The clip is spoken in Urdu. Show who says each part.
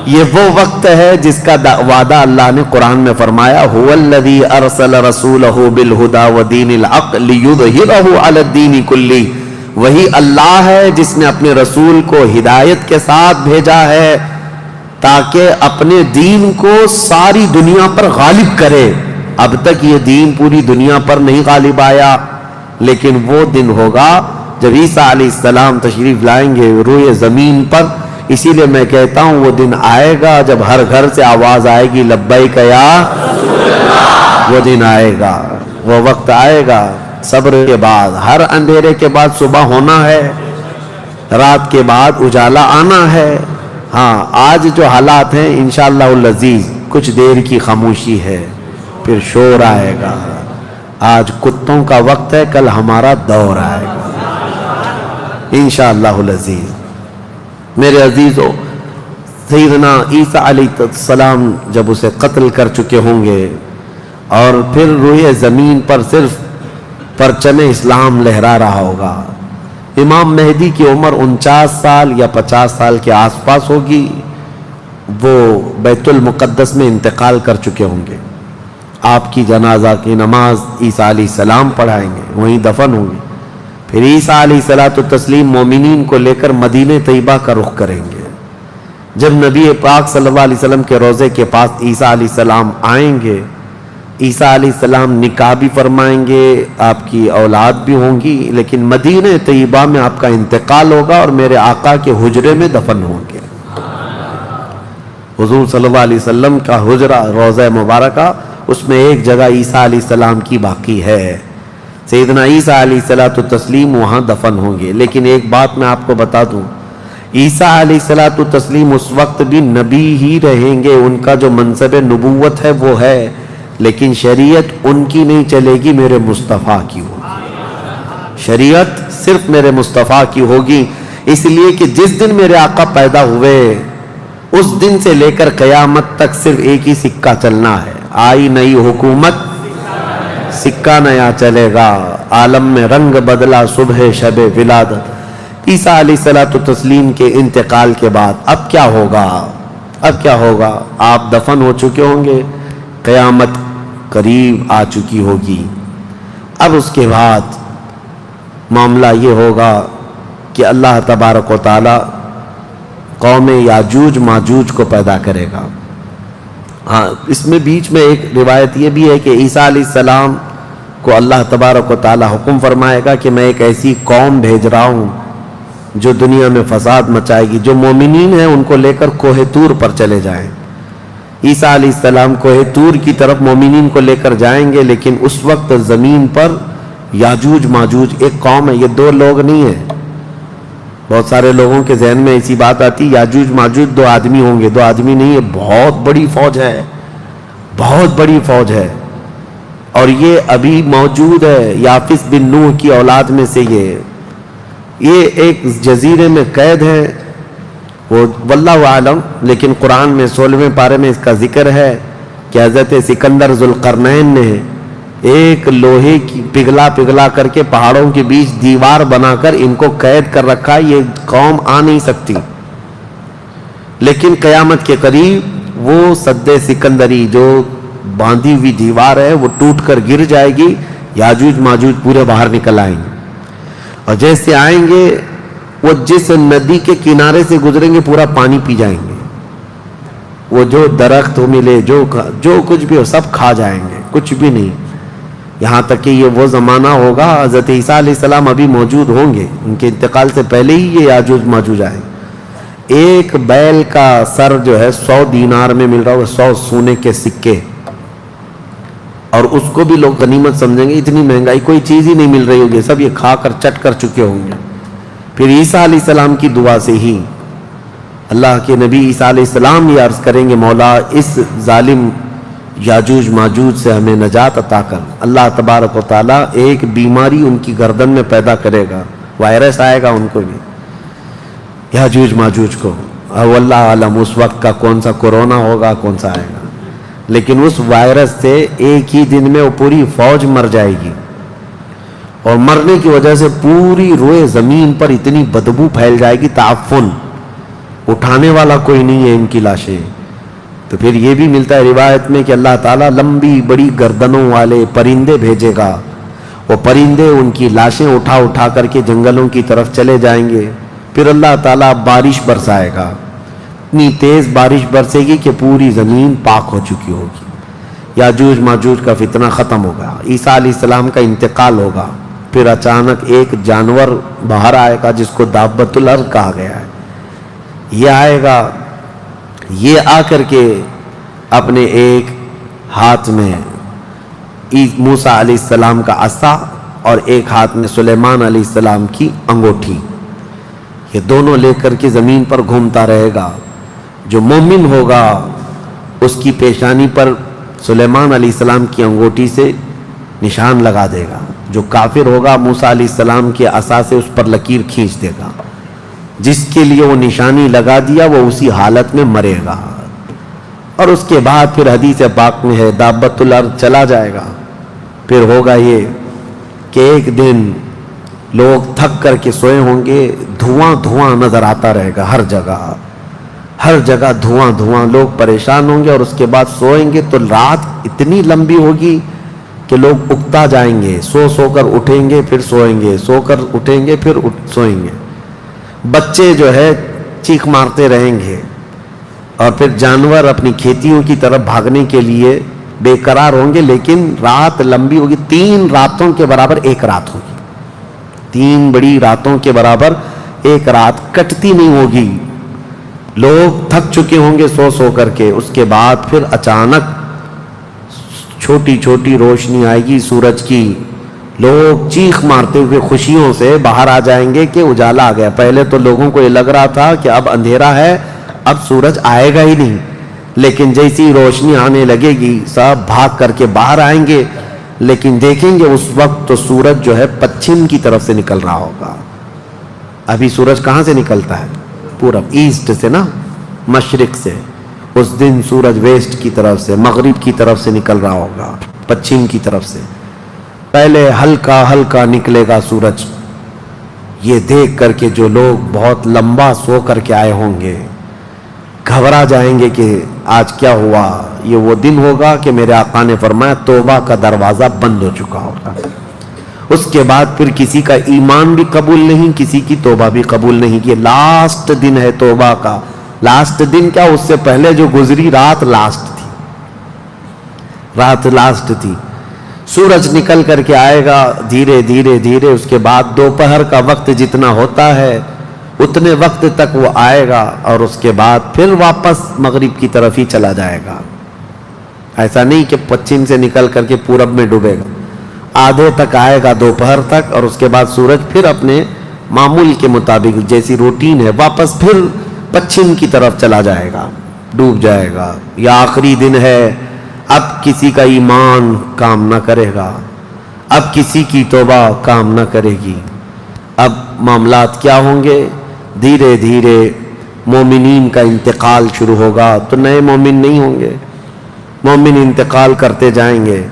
Speaker 1: یہ وہ وقت ہے جس کا وعدہ اللہ نے قرآن میں فرمایا هو الذی ارسل رسولہ بالہدی ودین الحق لیظہرہ علی الدین کلہ. وہی اللہ ہے جس نے اپنے رسول کو ہدایت کے ساتھ بھیجا ہے تاکہ اپنے دین کو ساری دنیا پر غالب کرے. اب تک یہ دین پوری دنیا پر نہیں غالب آیا، لیکن وہ دن ہوگا جب عیسیٰ علیہ السلام تشریف لائیں گے روئے زمین پر. اسی لیے میں کہتا ہوں وہ دن آئے گا جب ہر گھر سے آواز آئے گی لبیک یا رسول اللہ. وہ دن آئے گا، وہ وقت آئے گا. صبر کے بعد، ہر اندھیرے کے بعد صبح ہونا ہے، رات کے بعد اجالا آنا ہے. ہاں آج جو حالات ہیں انشاءاللہ العزیز کچھ دیر کی خاموشی ہے، پھر شور آئے گا. آج کتوں کا وقت ہے، کل ہمارا دور آئے گا انشاءاللہ العزیز. میرے عزیزو، سیدنا عیسیٰ علیہ السلام جب اسے قتل کر چکے ہوں گے اور پھر روئے زمین پر صرف پرچم اسلام لہرا رہا ہوگا. امام مہدی کی عمر 49 سال یا 50 سال کے آس پاس ہوگی. وہ بیت المقدس میں انتقال کر چکے ہوں گے. آپ کی جنازہ کی نماز عیسیٰ علیہ السلام پڑھائیں گے، وہیں دفن ہوں گے. پھر عیسیٰ علیہ السلام مومنین کو لے کر مدینہ طیبہ کا رخ کریں گے. جب نبی پاک صلی اللہ علیہ وسلم کے روضے کے پاس عیسیٰ علیہ السلام آئیں گے، عیسیٰ علیہ السلام نکاح بھی فرمائیں گے، آپ کی اولاد بھی ہوں گی، لیکن مدینہ طیبہ میں آپ کا انتقال ہوگا اور میرے آقا کے حجرے میں دفن ہوں گے. حضور صلی اللہ علیہ وسلم کا حجرہ روضہ مبارکہ، اس میں ایک جگہ عیسیٰ علیہ السلام کی باقی ہے. سیدنا عیسیٰ علیہ السلام وہاں دفن ہوں گے. لیکن ایک بات میں آپ کو بتا دوں، عیسیٰ علیہ السلام اس وقت بھی نبی ہی رہیں گے. ان کا جو منصب نبوت ہے وہ ہے، لیکن شریعت ان کی نہیں چلے گی، میرے مصطفیٰ کی ہوگی. شریعت صرف میرے مصطفیٰ کی ہوگی. اس لیے کہ جس دن میرے آقا پیدا ہوئے اس دن سے لے کر قیامت تک صرف ایک ہی سکہ چلنا ہے. آئی نئی حکومت، سکہ نیا چلے گا. عالم میں رنگ بدلا صبح شب ولادت. عیسیٰ علیہ السلام کے انتقال کے بعد اب کیا ہوگا؟ اب کیا ہوگا؟ آپ دفن ہو چکے ہوں گے، قیامت قریب آ چکی ہوگی. اب اس کے بعد معاملہ یہ ہوگا کہ اللہ تبارک و تعالی قوم یاجوج ماجوج کو پیدا کرے گا. ہاں اس میں بیچ میں ایک روایت یہ بھی ہے کہ عیسیٰ علیہ السلام کو اللہ تبارک و تعالی حکم فرمائے گا کہ میں ایک ایسی قوم بھیج رہا ہوں جو دنیا میں فساد مچائے گی. جو مومنین ہیں ان کو لے کر کوہ طور پر چلے جائیں. عیسیٰ علیہ السلام کوہ طور کی طرف مومنین کو لے کر جائیں گے، لیکن اس وقت زمین پر یاجوج ماجوج ایک قوم ہے. یہ دو لوگ نہیں ہیں. بہت سارے لوگوں کے ذہن میں ایسی بات آتی یاجوج ماجوج دو آدمی ہوں گے. دو آدمی نہیں ہے، بہت بڑی فوج ہے، بہت بڑی فوج ہے. اور یہ ابھی موجود ہے. یافس بن نوح کی اولاد میں سے یہ ایک جزیرے میں قید ہے. وہ واللہ عالم، لیکن قرآن میں 16ویں پارے میں اس کا ذکر ہے کہ حضرت سکندر ذوالقرنین نے ایک لوہے کی پگھلا کر کے پہاڑوں کے بیچ دیوار بنا کر ان کو قید کر رکھا. یہ قوم آ نہیں سکتی. لیکن قیامت کے قریب وہ سد سکندری جو باندھی ہوئی دیوار ہے وہ ٹوٹ کر گر جائے گی. یاجوج ماجوج پورے باہر نکل آئیں گے، اور جیسے آئیں گے وہ جس ندی کے کنارے سے گزریں گے پورا پانی پی جائیں گے. وہ جو درخت ملے جو کچھ بھی ہو سب کھا جائیں گے، کچھ بھی نہیں. یہاں تک کہ یہ وہ زمانہ ہوگا حضرت عیسیٰ علیہ السلام ابھی موجود ہوں گے، ان کے انتقال سے پہلے ہی یہ یاجوج ماجوج آئیں. ایک بیل کا سر جو ہے 100 دینار میں مل رہا ہوگا، 100 سونے کے سکے، اور اس کو بھی لوگ غنیمت سمجھیں گے. اتنی مہنگائی کوئی چیز ہی نہیں مل رہی ہوگی، سب یہ کھا کر چٹ کر چکے ہوں گے. پھر عیسیٰ علیہ السلام کی دعا سے ہی اللہ کے نبی عیسیٰ علیہ السلام یہ عرض کریں گے مولا اس ظالم یاجوج ماجوج سے ہمیں نجات عطا کر. اللہ تبارک و تعالیٰ ایک بیماری ان کی گردن میں پیدا کرے گا، وائرس آئے گا ان کو بھی، یاجوج ماجوج کو. واللہ عالم اس وقت کا کون سا کورونا ہوگا، کون سا آئے گا. لیکن اس وائرس سے ایک ہی دن میں وہ پوری فوج مر جائے گی، اور مرنے کی وجہ سے پوری روئے زمین پر اتنی بدبو پھیل جائے گی، تعفن. اٹھانے والا کوئی نہیں ہے ان کی لاشیں. تو پھر یہ بھی ملتا ہے روایت میں کہ اللہ تعالیٰ لمبی بڑی گردنوں والے پرندے بھیجے گا. وہ پرندے ان کی لاشیں اٹھا اٹھا کر کے جنگلوں کی طرف چلے جائیں گے. پھر اللہ تعالیٰ بارش برسائے گا. اتنی تیز بارش برسے گی کہ پوری زمین پاک ہو چکی ہوگی. یاجوج ماجوج کا فتنہ ختم ہوگا. عیسیٰ علیہ السلام کا انتقال ہوگا. پھر اچانک ایک جانور باہر آئے گا جس کو دابۃ الارض کہا گیا ہے. یہ آئے گا. یہ آ کر کے اپنے ایک ہاتھ میں موسیٰ علیہ السلام کا عصا اور ایک ہاتھ میں سلیمان علیہ السلام کی انگوٹھی، یہ دونوں لے کر کے زمین پر گھومتا رہے گا. جو مومن ہوگا اس کی پیشانی پر سلیمان علیہ السلام کی انگوٹھی سے نشان لگا دے گا. جو کافر ہوگا موسیٰ علیہ السلام کے عصا سے اس پر لکیر کھینچ دے گا. جس کے لیے وہ نشانی لگا دیا وہ اسی حالت میں مرے گا. اور اس کے بعد پھر حدیث پاک میں ہے دابۃ الارض چلا جائے گا. پھر ہوگا یہ کہ ایک دن لوگ تھک کر کے سوئے ہوں گے، دھواں دھواں نظر آتا رہے گا ہر جگہ دھواں دھواں. لوگ پریشان ہوں گے اور اس کے بعد سوئیں گے تو رات اتنی لمبی ہوگی کہ لوگ اکتا جائیں گے. سو کر اٹھیں گے پھر سوئیں گے، سو کر اٹھیں گے پھر سوئیں گے. بچے جو ہے چیخ مارتے رہیں گے اور پھر جانور اپنی کھیتیوں کی طرف بھاگنے کے لیے بے قرار ہوں گے. لیکن رات لمبی ہوگی. 3 راتوں کے برابر ایک رات ہوگی. 3 بڑی راتوں کے برابر ایک رات کٹتی نہیں ہوگی. لوگ تھک چکے ہوں گے سو کر کے. اس کے بعد پھر اچانک چھوٹی چھوٹی روشنی آئے گی سورج کی. لوگ چیخ مارتے ہوئے خوشیوں سے باہر آ جائیں گے کہ اجالا آ گیا. پہلے تو لوگوں کو یہ لگ رہا تھا کہ اب اندھیرا ہے، اب سورج آئے گا ہی نہیں. لیکن جیسی روشنی آنے لگے گی سب بھاگ کر کے باہر آئیں گے. لیکن دیکھیں گے اس وقت تو سورج جو ہے پچھم کی طرف سے نکل رہا ہوگا. ابھی سورج کہاں سے نکلتا ہے؟ پورب، ایسٹ سے نا، مشرق سے. اس دن سورج ویسٹ کی طرف سے، مغرب کی طرف سے نکل رہا ہوگا، پچھم کی طرف سے. پہلے ہلکا ہلکا نکلے گا سورج. یہ دیکھ کر کے جو لوگ بہت لمبا سو کر کے آئے ہوں گے گھبرا جائیں گے کہ آج کیا ہوا. یہ وہ دن ہوگا کہ میرے آقا نے فرمایا توبہ کا دروازہ بند ہو چکا ہوگا. اس کے بعد پھر کسی کا ایمان بھی قبول نہیں، کسی کی توبہ بھی قبول نہیں. یہ لاسٹ دن ہے توبہ کا. لاسٹ دن کیا، اس سے پہلے جو گزری رات لاسٹ تھی. رات لاسٹ تھی. سورج نکل کر کے آئے گا دھیرے دھیرے دھیرے. اس کے بعد دوپہر کا وقت جتنا ہوتا ہے اتنے وقت تک وہ آئے گا اور اس کے بعد پھر واپس مغرب کی طرف ہی چلا جائے گا. ایسا نہیں کہ پچھم سے نکل کر کے پورب میں ڈوبے گا. آدھے تک آئے گا دوپہر تک اور اس کے بعد سورج پھر اپنے معمول کے مطابق جیسی روٹین ہے واپس پھر پچھم کی طرف چلا جائے گا، ڈوب جائے گا. یا آخری دن ہے، اب کسی کا ایمان کام نہ کرے گا، اب کسی کی توبہ کام نہ کرے گی. اب معاملات کیا ہوں گے؟ دھیرے دھیرے مومنین کا انتقال شروع ہوگا تو نئے مومن نہیں ہوں گے. مومن انتقال کرتے جائیں گے.